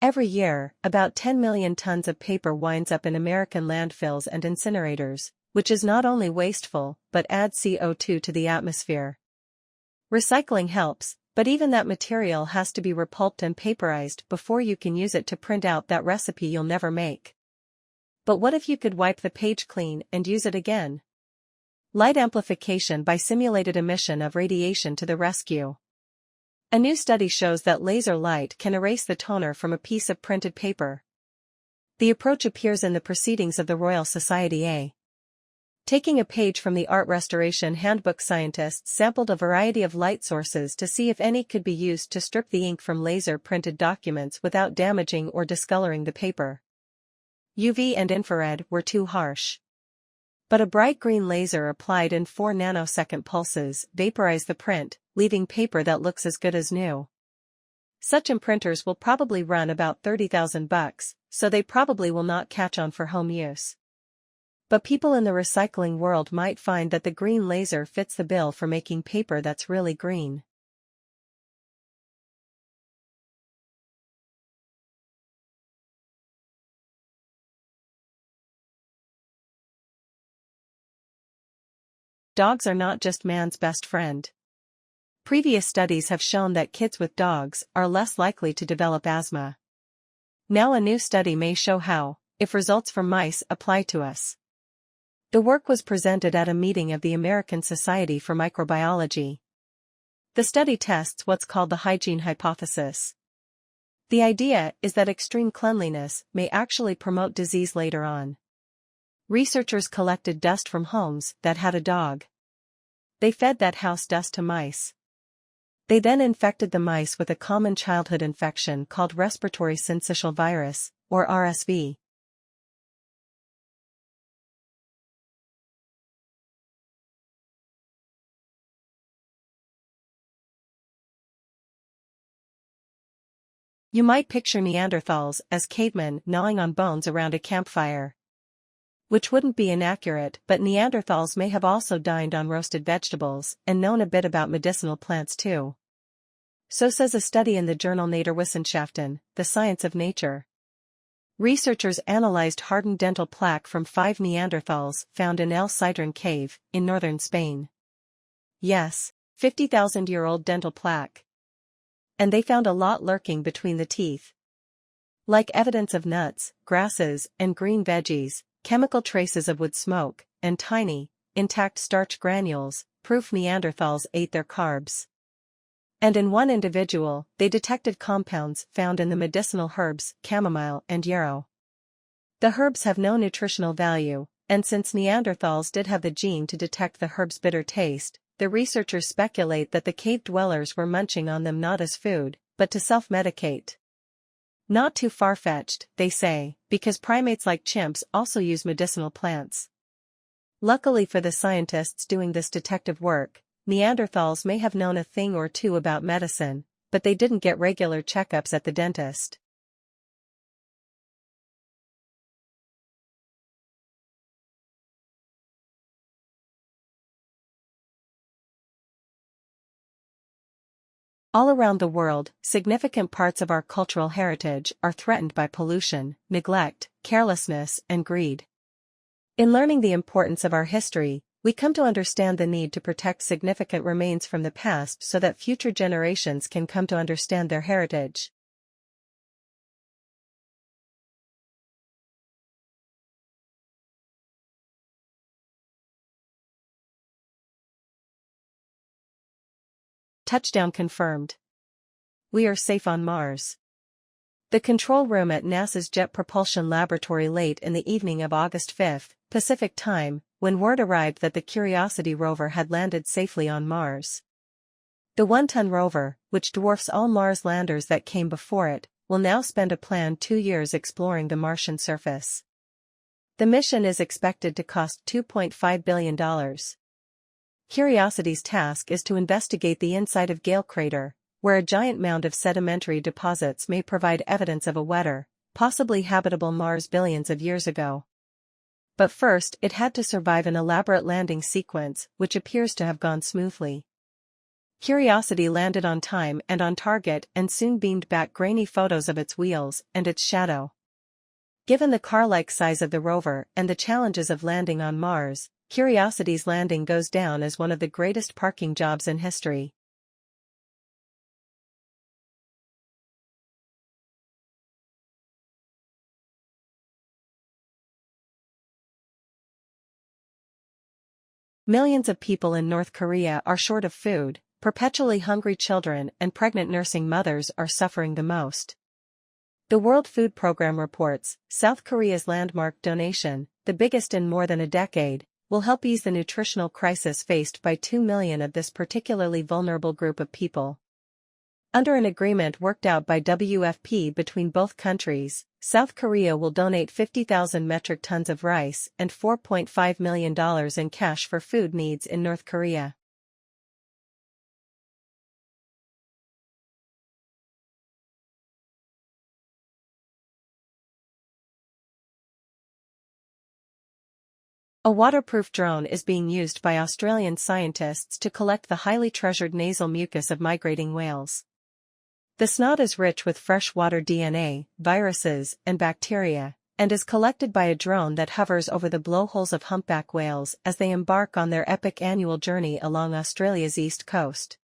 Every year, about 10 million tons of paper winds up in American landfills and incinerators, which is not only wasteful, but adds CO2 to the atmosphere. Recycling helps, but even that material has to be repulped and paperized before you can use it to print out that recipe you'll never make. But what if you could wipe the page clean and use it again? Light amplification by simulated emission of radiation to the rescue. A new study shows that laser light can erase the toner from a piece of printed paper. The approach appears in the Proceedings of the Royal Society A. Taking a page from the Art Restoration Handbook, scientists sampled a variety of light sources to see if any could be used to strip the ink from laser-printed documents without damaging or discoloring the paper. UV and infrared were too harsh. But a bright green laser applied in 4 nanosecond pulses vaporized the print, leaving paper that looks as good as new. Such imprinters will probably run about $30,000, so they probably will not catch on for home use. But people in the recycling world might find that the green laser fits the bill for making paper that's really green. Dogs are not just man's best friend. Previous studies have shown that kids with dogs are less likely to develop asthma. Now a new study may show how, if results from mice apply to us. The work was presented at a meeting of the American Society for Microbiology. The study tests what's called the hygiene hypothesis. The idea is that extreme cleanliness may actually promote disease later on. Researchers collected dust from homes that had a dog. They fed that house dust to mice. They then infected the mice with a common childhood infection called respiratory syncytial virus, or RSV. You might picture Neanderthals as cavemen gnawing on bones around a campfire. Which wouldn't be inaccurate, but Neanderthals may have also dined on roasted vegetables and known a bit about medicinal plants too. So says a study in the journal Naturwissenschaften, the Science of Nature. Researchers analyzed hardened dental plaque from 5 Neanderthals found in El Sidrón cave, in northern Spain. Yes, 50,000-year-old dental plaque. And they found a lot lurking between the teeth. Like evidence of nuts, grasses, and green veggies, chemical traces of wood smoke, and tiny, intact starch granules, proof Neanderthals ate their carbs. And in one individual, they detected compounds found in the medicinal herbs, chamomile and yarrow. The herbs have no nutritional value, and since Neanderthals did have the gene to detect the herb's bitter taste, the researchers speculate that the cave dwellers were munching on them not as food, but to self-medicate. Not too far-fetched, they say, because primates like chimps also use medicinal plants. Luckily for the scientists doing this detective work, Neanderthals may have known a thing or two about medicine, but they didn't get regular checkups at the dentist. All around the world, significant parts of our cultural heritage are threatened by pollution, neglect, carelessness, and greed. In learning the importance of our history, we come to understand the need to protect significant remains from the past so that future generations can come to understand their heritage. Touchdown confirmed. We are safe on Mars. The control room at NASA's Jet Propulsion Laboratory late in the evening of August 5, Pacific Time, when word arrived that the Curiosity rover had landed safely on Mars. The 1-ton rover, which dwarfs all Mars landers that came before it, will now spend a planned 2 years exploring the Martian surface. The mission is expected to cost $2.5 billion. Curiosity's task is to investigate the inside of Gale Crater, where a giant mound of sedimentary deposits may provide evidence of a wetter, possibly habitable Mars billions of years ago. But first it had to survive an elaborate landing sequence which appears to have gone smoothly. Curiosity landed on time and on target and soon beamed back grainy photos of its wheels and its shadow. Given the car-like size of the rover and the challenges of landing on Mars, Curiosity's landing goes down as one of the greatest parking jobs in history. Millions of people in North Korea are short of food, perpetually hungry children and pregnant nursing mothers are suffering the most. The World Food Programme reports, South Korea's landmark donation, the biggest in more than a decade, will help ease the nutritional crisis faced by 2 million of this particularly vulnerable group of people. Under an agreement worked out by WFP between both countries, South Korea will donate 50,000 metric tons of rice and $4.5 million in cash for food needs in North Korea. A waterproof drone is being used by Australian scientists to collect the highly treasured nasal mucus of migrating whales. The snot is rich with freshwater DNA, viruses, and bacteria, and is collected by a drone that hovers over the blowholes of humpback whales as they embark on their epic annual journey along Australia's east coast.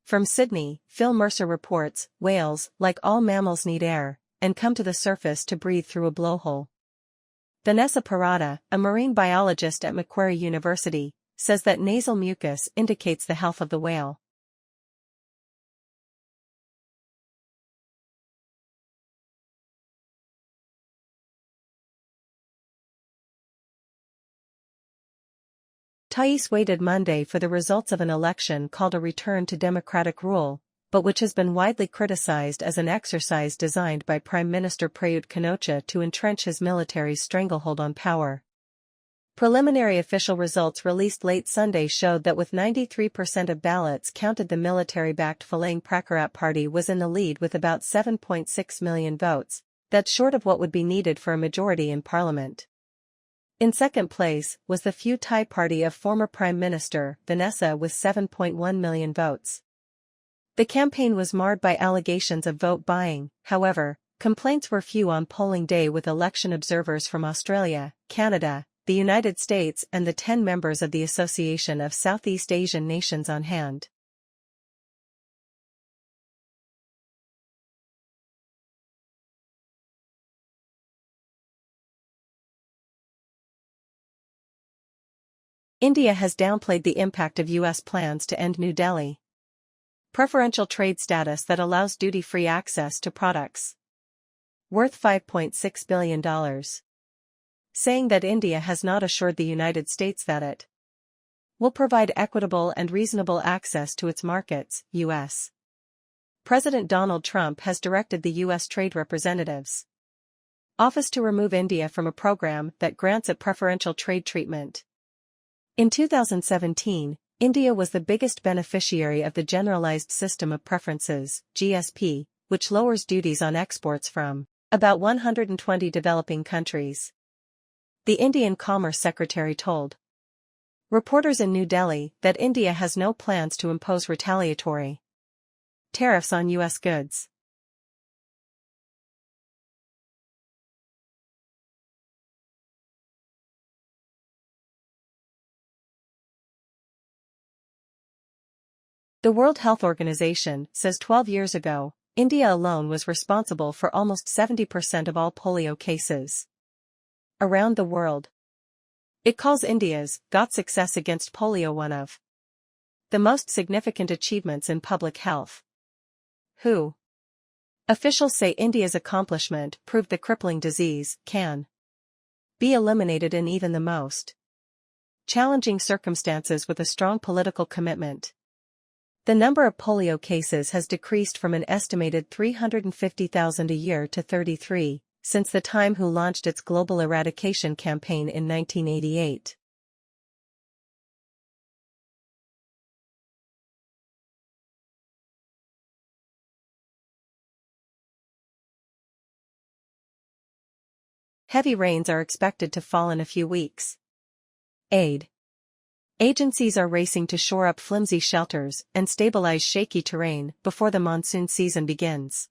From Sydney, Phil Mercer reports, whales, like all mammals, need air, and come to the surface to breathe through a blowhole. Vanessa Parada, a marine biologist at Macquarie University, says that nasal mucus indicates the health of the whale. Thais waited Monday for the results of an election called a return to democratic rule, but which has been widely criticized as an exercise designed by Prime Minister Prayut Chan-o-cha to entrench his military's stranglehold on power. Preliminary official results released late Sunday showed that with 93% of ballots counted, the military-backed Phalang Pracharat Party was in the lead with about 7.6 million votes, that's short of what would be needed for a majority in parliament. In second place was the Pheu Thai party of former Prime Minister Vanessa with 7.1 million votes. The campaign was marred by allegations of vote buying, however, complaints were few on polling day with election observers from Australia, Canada, the United States and the 10 members of the Association of Southeast Asian Nations on hand. India has downplayed the impact of U.S. plans to end New Delhi preferential trade status that allows duty-free access to products worth $5.6 billion, saying that India has not assured the United States that it will provide equitable and reasonable access to its markets. U.S. President Donald Trump has directed the U.S. Trade Representative's office to remove India from a program that grants it preferential trade treatment. In 2017, India was the biggest beneficiary of the Generalized System of Preferences, GSP, which lowers duties on exports from about 120 developing countries. The Indian Commerce Secretary told reporters in New Delhi that India has no plans to impose retaliatory tariffs on U.S. goods. The World Health Organization says 12 years ago, India alone was responsible for almost 70% of all polio cases around the world. It calls India's got success against polio one of the most significant achievements in public health. WHO officials say India's accomplishment proved the crippling disease can be eliminated in even the most challenging circumstances with a strong political commitment. The number of polio cases has decreased from an estimated 350,000 a year to 33, since the time WHO launched its global eradication campaign in 1988. Heavy rains are expected to fall in a few weeks. Aid. Agencies are racing to shore up flimsy shelters and stabilize shaky terrain before the monsoon season begins.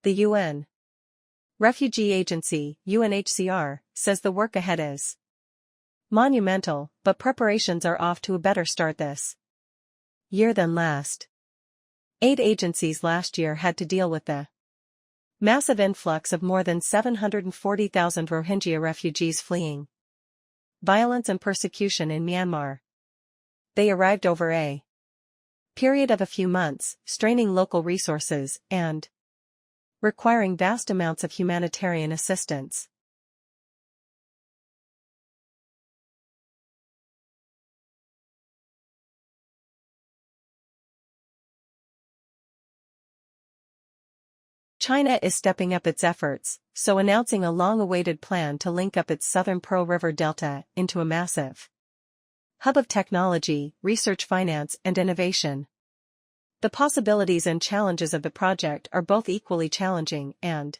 The UN Refugee Agency, UNHCR, says the work ahead is monumental, but preparations are off to a better start this year than last. 8 agencies last year had to deal with the massive influx of more than 740,000 Rohingya refugees fleeing violence and persecution in Myanmar. They arrived over a period of a few months, straining local resources and requiring vast amounts of humanitarian assistance. China is stepping up its efforts, so announcing a long-awaited plan to link up its southern Pearl River Delta into a massive hub of technology, research, finance, and innovation. The possibilities and challenges of the project are both equally challenging and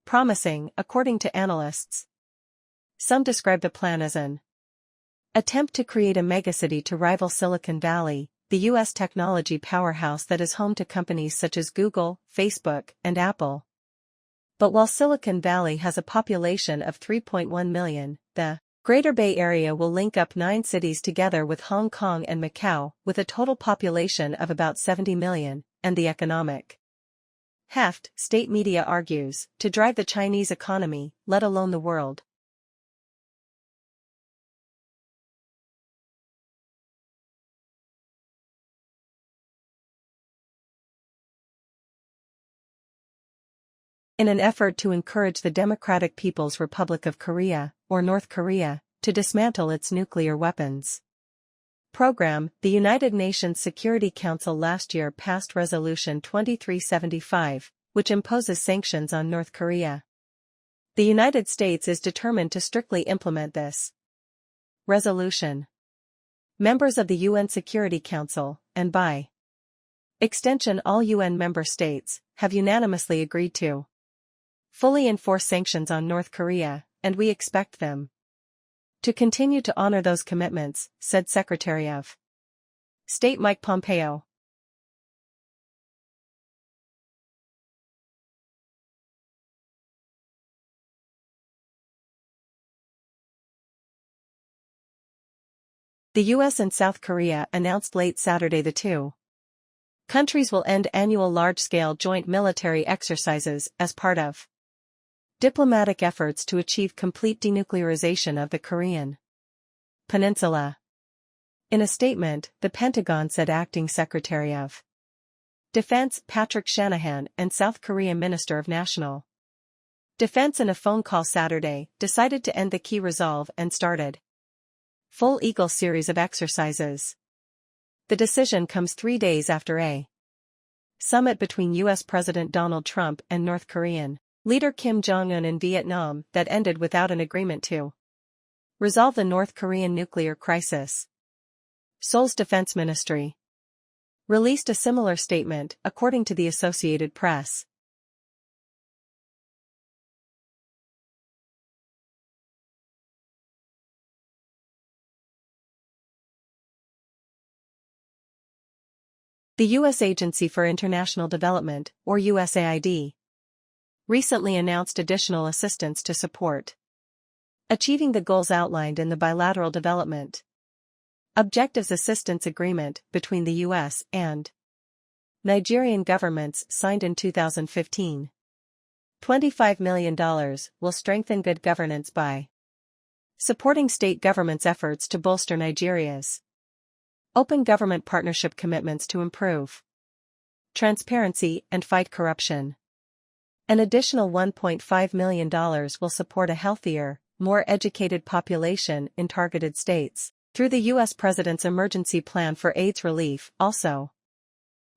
promising, according to analysts. Some describe the plan as an attempt to create a megacity to rival Silicon Valley, the U.S. technology powerhouse that is home to companies such as Google, Facebook, and Apple. But while Silicon Valley has a population of 3.1 million, the Greater Bay Area will link up 9 cities together with Hong Kong and Macau, with a total population of about 70 million, and the economic heft, state media argues, to drive the Chinese economy, let alone the world. In an effort to encourage the Democratic People's Republic of Korea, or North Korea, to dismantle its nuclear weapons program, the United Nations Security Council last year passed Resolution 2375, which imposes sanctions on North Korea. The United States is determined to strictly implement this resolution. Members of the UN Security Council, and by extension all UN member states, have unanimously agreed to fully enforce sanctions on North Korea, and we expect them to continue to honor those commitments, said Secretary of State Mike Pompeo. The U.S. and South Korea announced late Saturday the two countries will end annual large-scale joint military exercises as part of diplomatic efforts to achieve complete denuclearization of the Korean Peninsula. In a statement, the Pentagon said Acting Secretary of Defense Patrick Shanahan and South Korean Minister of National Defense in a phone call Saturday decided to end the key resolve and started full Eagle series of exercises. The decision comes 3 days after a summit between U.S. President Donald Trump and North Korean leader Kim Jong-un in Vietnam that ended without an agreement to resolve the North Korean nuclear crisis. Seoul's defense ministry released a similar statement, according to the Associated Press. The U.S. Agency for International Development, or USAID, recently announced additional assistance to support achieving the goals outlined in the Bilateral Development Objectives Assistance Agreement between the U.S. and Nigerian governments signed in 2015. $25 million will strengthen good governance by supporting state governments' efforts to bolster Nigeria's open government partnership commitments to improve transparency and fight corruption. An additional $1.5 million will support a healthier, more educated population in targeted states through the U.S. President's Emergency Plan for AIDS Relief, also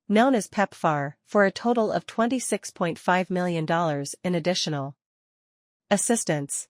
known as PEPFAR, for a total of $26.5 million in additional assistance.